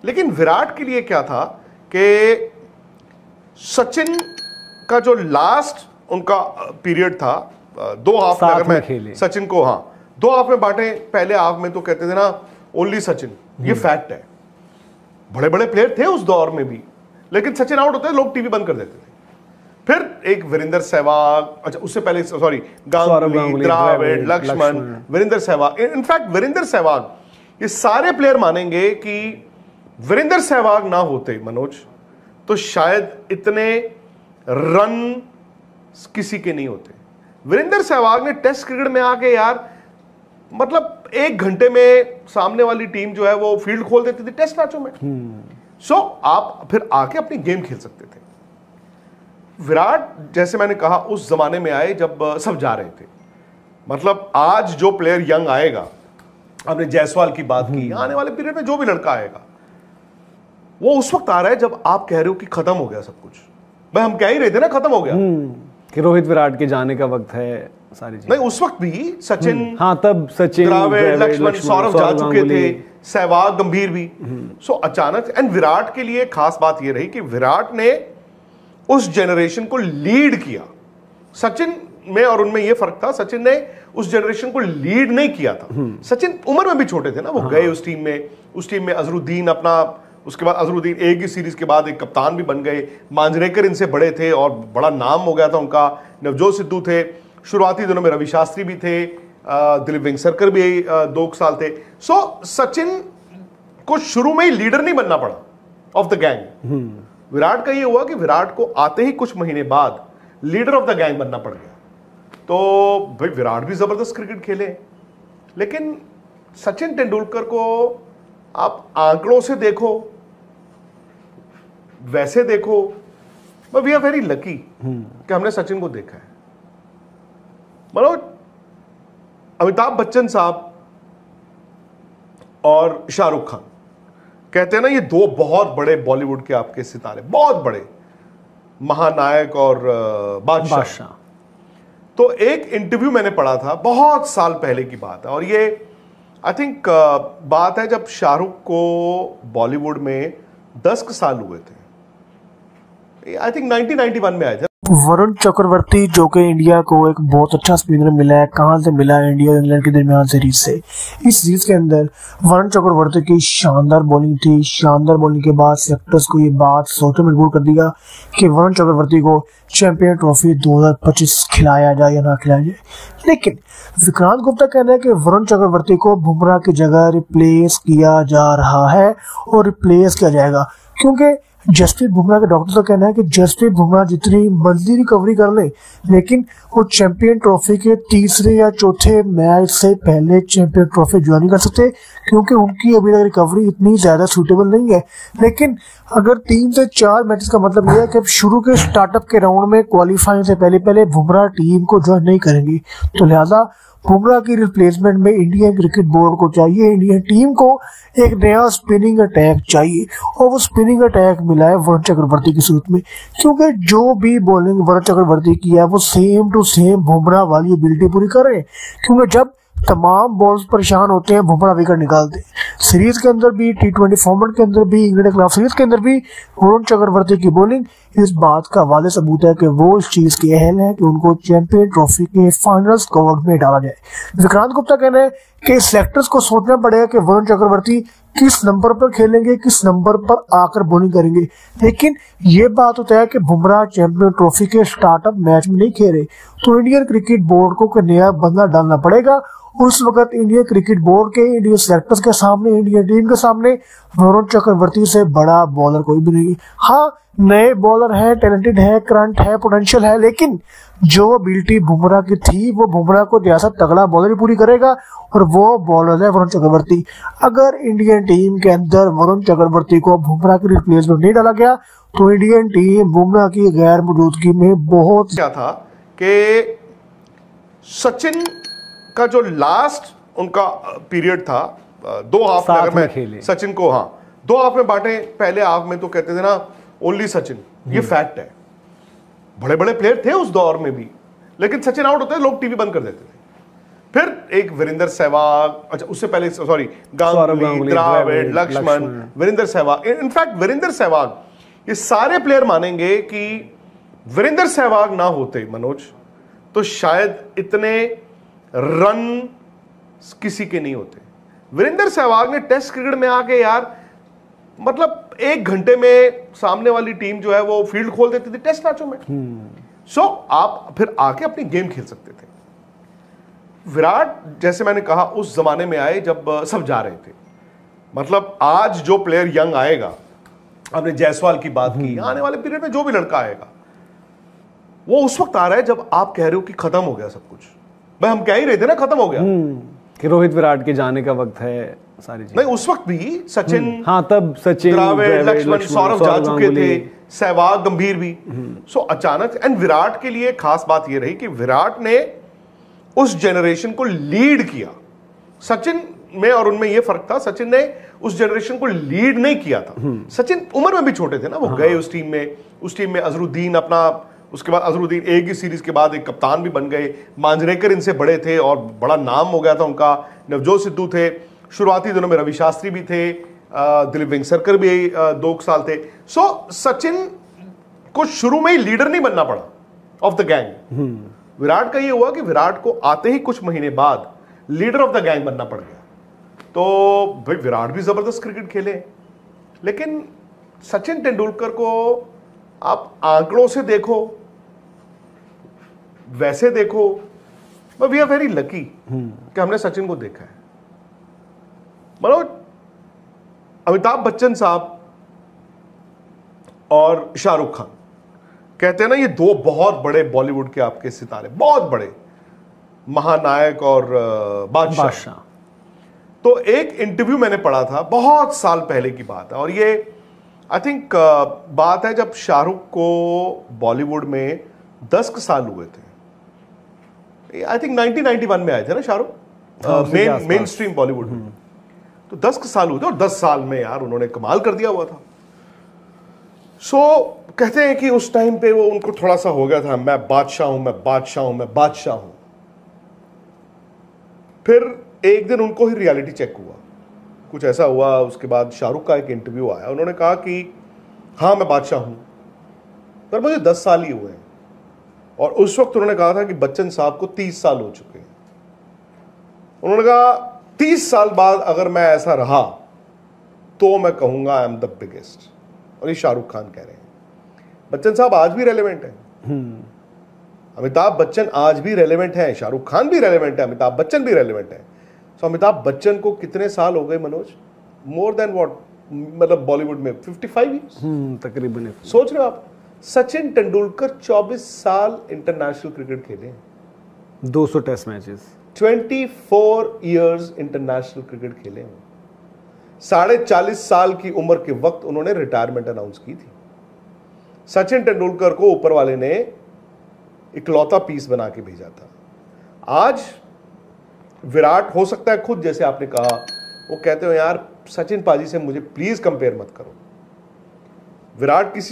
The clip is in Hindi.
लेकिन विराट के लिए क्या था कि सचिन का जो लास्ट उनका पीरियड था, 2 हाफ में, अगर मैं सचिन को 2 हाफ में बांटे, पहले हाफ में तो कहते थे ना ओनली सचिन, ये फैक्ट है। बड़े बड़े प्लेयर थे उस दौर में भी, लेकिन सचिन आउट होते लोग टीवी बंद कर देते थे। फिर एक वीरेंद्र सहवाग, अच्छा उससे पहले सॉरी गांगुली, द्रविड़, लक्ष्मण, वीरेंद्र सहवाग। इनफैक्ट वीरेंद्र सहवाग, ये सारे प्लेयर मानेंगे कि वीरेंद्र सहवाग ना होते मनोज, तो शायद इतने रन किसी के नहीं होते। वीरेंद्र सहवाग ने टेस्ट क्रिकेट में आके यार, मतलब 1 घंटे में सामने वाली टीम जो है वो फील्ड खोल देती थी टेस्ट मैचों में। सो आप फिर आके अपनी गेम खेल सकते थे। विराट, जैसे मैंने कहा, उस जमाने में आए जब सब जा रहे थे। मतलब आज जो प्लेयर यंग आएगा, आपने जायसवाल की बात की, आने वाले पीरियड में जो भी लड़का आएगा वो उस वक्त आ रहा है जब आप कह रहे हो कि खत्म हो गया सब कुछ। भाई हम कह ही रहे थे ना खत्म हो गया, कि रोहित विराट के जाने का वक्त है, सारी चीजें। नहीं, उस वक्त भी सचिन, तब सचिन, द्रविड़, लक्ष्मण, सौरव जा चुके थे, सहवाग, गंभीर भी। सो अचानक, एंड विराट के लिए खास बात यह रही कि विराट ने उस जनरेशन को लीड किया। सचिन में और उनमें यह फर्क था, सचिन ने उस जनरेशन को लीड नहीं किया था। सचिन उम्र में भी छोटे थे ना, वो गए उस टीम में अजरुद्दीन अपना, उसके बाद अजरुद्दीन एक ही सीरीज के बाद एक कप्तान भी बन गए। मांजरेकर इनसे बड़े थे और बड़ा नाम हो गया था उनका। नवजोत सिद्धू थे, शुरुआती दिनों में रवि शास्त्री भी थे, दिलीप वेंगसरकर भी 2 साल थे। सो सचिन को शुरू में ही लीडर नहीं बनना पड़ा ऑफ द गैंग। विराट का ये हुआ कि विराट को आते ही कुछ महीने बाद लीडर ऑफ द गैंग बनना पड़ गया। तो भाई विराट भी जबरदस्त क्रिकेट खेले, लेकिन सचिन तेंदुलकर को आप आंकड़ों से देखो, वैसे देखो, but we are very lucky कि हमने सचिन को देखा है। मनोज, अमिताभ बच्चन साहब और शाहरुख खान, कहते हैं ना ये 2 बहुत बड़े बॉलीवुड के आपके सितारे, बहुत बड़े महानायक और बादशाह। तो एक इंटरव्यू मैंने पढ़ा था, बहुत साल पहले की बात है, और ये आई थिंक बात है जब शाहरुख को बॉलीवुड में 10 साल हुए थे। आई थिंक 1991 में आए थे। वरुण चक्रवर्ती, जो कि इंडिया को एक बहुत अच्छा स्पिनर मिला है, कहां से मिला है? इंडिया और इंग्लैंड के दरमियान सीरीज से। इस सीरीज के अंदर वरुण चक्रवर्ती की शानदार बॉलिंग थी। शानदार बॉलिंग के बाद सेलेक्टर्स को ये बात सोचने मजबूर कर दिया कि वरुण चक्रवर्ती को चैंपियन ट्रॉफी 2025 खिलाया जाए या ना खिलाया जाए। लेकिन विक्रांत गुप्ता कहना है कि वरुण चक्रवर्ती को बुमराह की जगह रिप्लेस किया जा रहा है और रिप्लेस किया जाएगा, क्योंकि जसप्रीत बुमराह के डॉक्टर का कहना है कि जसप्रीत बुमराह जितनी मर्जी रिकवरी कर ले, लेकिन वो चैंपियन ट्रॉफी के 3रे या 4थे मैच से पहले चैंपियन ट्रॉफी ज्वाइन नहीं कर सकते, क्योंकि उनकी अभी तक रिकवरी इतनी ज्यादा सूटेबल नहीं है। लेकिन अगर 3 से 4 मैचेस का मतलब यह है कि अब शुरू के स्टार्टअप के राउंड में क्वालिफाइंग से पहले बुमराह टीम को ज्वाइन नहीं करेंगे, तो लिहाजा बुमराह की रिप्लेसमेंट में इंडियन क्रिकेट बोर्ड को चाहिए, इंडियन टीम को एक नया स्पिनिंग अटैक चाहिए, और वो स्पिनिंग अटैक मिला है वरुण चक्रवर्ती की सूरत में, क्योंकि जो भी बॉलिंग वरुण चक्रवर्ती की है वो सेम टू सेम बुमराह वाली एबिलिटी पूरी कर रहे हैं। क्योंकि जब तमाम बॉल्स परेशान होते हैं, बुमराह विकेट निकालते हैं। सीरीज के अंदर भी, T20 फॉर्मेट के अंदर भी, इंग्लैंड के खिलाफ सीरीज के अंदर भी वरुण चक्रवर्ती की बॉलिंग इस बात का वादे सबूत है कि वो इस चीज के अहल है कि उनको चैंपियन ट्रॉफी के फाइनल स्क्वाड में डाला जाए। विक्रांत गुप्ता कहना है कि सेलेक्टर्स को सोचना पड़ेगा कि वरुण चक्रवर्ती किस नंबर पर खेलेंगे, किस नंबर पर आकर बॉलिंग करेंगे। लेकिन ये बात होता है कि बुमराह चैंपियन ट्रॉफी के स्टार्टअप मैच में नहीं खेले, तो इंडियन क्रिकेट बोर्ड को कोई नया बंदा डालना पड़ेगा। उस वक्त इंडियन क्रिकेट बोर्ड के, इंडियन सेलेक्टर्स के सामने, इंडियन टीम के सामने वरुण चक्रवर्ती से बड़ा बॉलर कोई भी नहीं। हाँ, नए बॉलर है, टैलेंटेड है, करंट है, पोटेंशियल है, लेकिन जो एबिलिटी बुमराह की थी वो बुमराह को जैसा तगड़ा बॉलर ही पूरी करेगा, और वो बॉलर है वरुण चक्रवर्ती। अगर इंडियन टीम के अंदर वरुण चक्रवर्ती को बुमराह की रिप्लेसमेंट नहीं डाला गया, तो इंडियन टीम बुमराह की गैर मौजूदगी में बहुत क्या था कि सचिन का जो लास्ट उनका पीरियड था, 2 हाफ में, अगर मैं सचिन को 2 हाफ में बांटे, पहले हाफ में तो कहते थे ना ओनली सचिन, ये फैक्ट है। बड़े बड़े प्लेयर थे उस दौर में भी, लेकिन सचिन आउट होते लोग टीवी बंद कर देते थे। फिर एक वीरेंद्र सहवाग, अच्छा उससे पहले सॉरी गांगुली, द्रविड़, लक्ष्मण, वीरेंद्र सहवाग। इनफैक्ट वीरेंद्र सहवाग, ये सारे प्लेयर मानेंगे कि वीरेंद्र सहवाग ना होते मनोज तो शायद इतने रन किसी के नहीं होते। वीरेंद्र सहवाग ने टेस्ट क्रिकेट में आके यार मतलब 1 घंटे में सामने वाली टीम जो है वो फील्ड खोल देती थी टेस्ट मैचों में। सो आप फिर आके अपनी गेम खेल सकते थे। विराट जैसे मैंने कहा उस जमाने में आए जब सब जा रहे थे। मतलब आज जो प्लेयर यंग आएगा, आपने जायसवाल की बात की, आने वाले पीरियड में जो भी लड़का आएगा वो उस वक्त आ रहा है जब आप कह रहे हो कि खत्म हो गया सब कुछ। भाई हम कह ही रहे थे ना खत्म हो गया कि रोहित विराट के जाने का वक्त है, सारी चीजें। नहीं उस वक्त भी सचिन, हाँ तब सचिन, द्रविड़, लक्ष्मण, सौरव जा चुके थे, सहवाग, गंभीर भी। सो अचानक एंड विराट के लिए खास बात यह रही कि विराट ने उस जनरेशन को लीड किया। सचिन में और उनमें यह फर्क था, सचिन ने उस जनरेशन को लीड नहीं किया था। सचिन उम्र में भी छोटे थे ना, वो गए उस टीम में अजरुद्दीन अपना, उसके बाद अजरुद्दीन एक ही सीरीज के बाद एक कप्तान भी बन गए। मांजरेकर इनसे बड़े थे और बड़ा नाम हो गया था उनका। नवजोत सिद्धू थे, शुरुआती दिनों में रवि शास्त्री भी थे, दिलीप वेंगसरकर भी 2 साल थे। सो सचिन को शुरू में ही लीडर नहीं बनना पड़ा ऑफ द गैंग। विराट का ये हुआ कि विराट को आते ही कुछ महीने बाद लीडर ऑफ द गैंग बनना पड़ गया। तो भाई विराट भी जबरदस्त क्रिकेट खेले, लेकिन सचिन तेंदुलकर को आप आंकड़ों से देखो, वैसे देखो, but we are very lucky कि हमने सचिन को देखा है। मनोज, अमिताभ बच्चन साहब और शाहरुख खान, कहते हैं ना ये 2 बहुत बड़े बॉलीवुड के आपके सितारे, बहुत बड़े महानायक और बादशाह। तो एक इंटरव्यू मैंने पढ़ा था, बहुत साल पहले की बात है, और ये आई थिंक बात है जब शाहरुख को बॉलीवुड में 10 साल हुए थे। आई थिंक 1991 में आए थे ना शाहरुख मेन स्ट्रीम बॉलीवुड में। तो 10 साल हुए थे और 10 साल में यार उन्होंने कमाल कर दिया हुआ था। सो कहते हैं कि उस टाइम पे वो उनको थोड़ा सा हो गया था, मैं बादशाह हूं, मैं बादशाह हूं, मैं बादशाह हूं। फिर एक दिन उनको ही रियलिटी चेक हुआ, कुछ ऐसा हुआ। उसके बाद शाहरुख का एक इंटरव्यू आया, उन्होंने कहा कि हाँ मैं बादशाह हूं, पर मुझे 10 साल ही हुए हैं। और उस वक्त उन्होंने कहा था कि बच्चन साहब को 30 साल हो चुके हैं। उन्होंने कहा 30 साल बाद अगर मैं ऐसा रहा तो मैं कहूंगा आई एम द बिगेस्ट। और ये शाहरुख खान कह रहे हैं। बच्चन साहब आज भी रेलेवेंट हैं, अमिताभ बच्चन आज भी रेलेवेंट है, शाहरुख खान भी रेलेवेंट है, अमिताभ बच्चन भी रेलेवेंट है। तो अमिताभ बच्चन को कितने साल हो गए मनोज? मोर देन व्हाट, मतलब बॉलीवुड में 55 ईयर्स तकरीबन। सोच रहे हो आप? सचिन तेंदुलकर 24 साल इंटरनेशनल क्रिकेट खेले हैं, 200 test matches, 24 years international cricket खेले हैं। 40.5 साल की उम्र के वक्त उन्होंने रिटायरमेंट अनाउंस की थी। सचिन तेंदुलकर को ऊपर वाले ने इकलौता पीस बना के भेजा था। आज विराट हो सकता है खुद, जैसे आपने कहा, वो कहते हो यार सचिन पाजी से मुझे प्लीज कंपेयर मत करो। विराट किसी